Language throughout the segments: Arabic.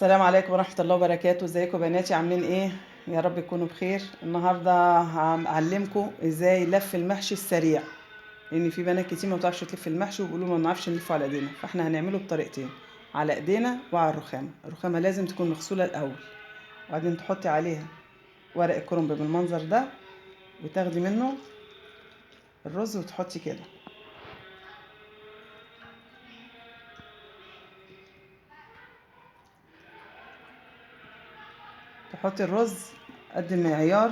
السلام عليكم ورحمة الله وبركاته. ازيكم بناتي؟ عاملين ايه؟ يا رب تكونوا بخير. النهارده هعلمكم ازاي لف المحشي السريع، لان في بنات كتير ما بتعرفش تلف المحشي وبيقولوا ما بنعرفش نلفه على ايدينا، فاحنا هنعمله بطريقتين: على ايدينا وعلى الرخامه. الرخامه لازم تكون مغسوله الاول، وبعدين تحطي عليها ورق الكرنب بالمنظر ده، وتاخدي منه الرز وتحطي كده. تحطي الرز قد المعيار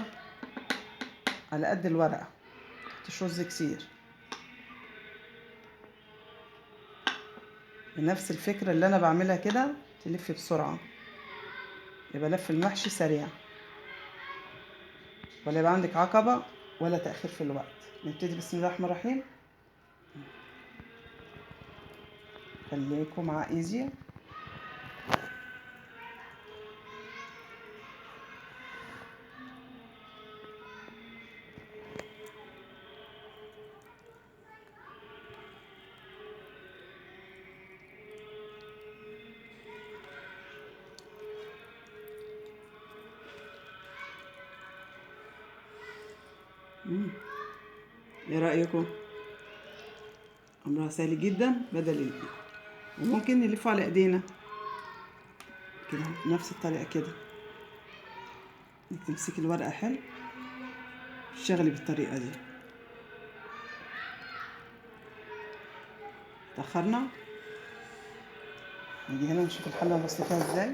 على قد الورقه، متحطيش رز كتير. بنفس الفكرة اللي أنا بعملها كده تلفي بسرعة، يبقى لف المحشي سريع، ولا يبقى عندك عقبة ولا تأخير في الوقت. نبتدي بسم الله الرحمن الرحيم. خليكم مع ايزي. ايه رأيكم؟ امرها سهل جدا بدل الايد، وممكن نلفه على ايدينا كده بنفس الطريقة كده. انك تمسكي الورقة حلو، تشتغلي بالطريقة دي. تأخرنا، نيجي هنا نشوف الحلة بسيطها ازاي.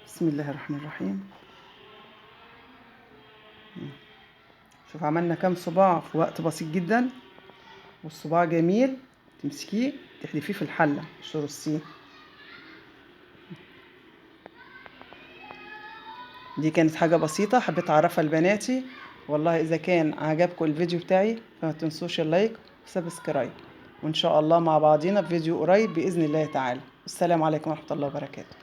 بسم الله الرحمن الرحيم. شوف عملنا كام صباع في وقت بسيط جدا، والصباع جميل تمسكيه تحدفيه في الحلة مش ترصيه. دي كانت حاجة بسيطة حبيت أعرفها لبناتي. والله إذا كان عجبكم الفيديو بتاعي فما تنسوش اللايك وسبسكرايب، وإن شاء الله مع بعضينا في فيديو قريب بإذن الله تعالى. السلام عليكم ورحمة الله وبركاته.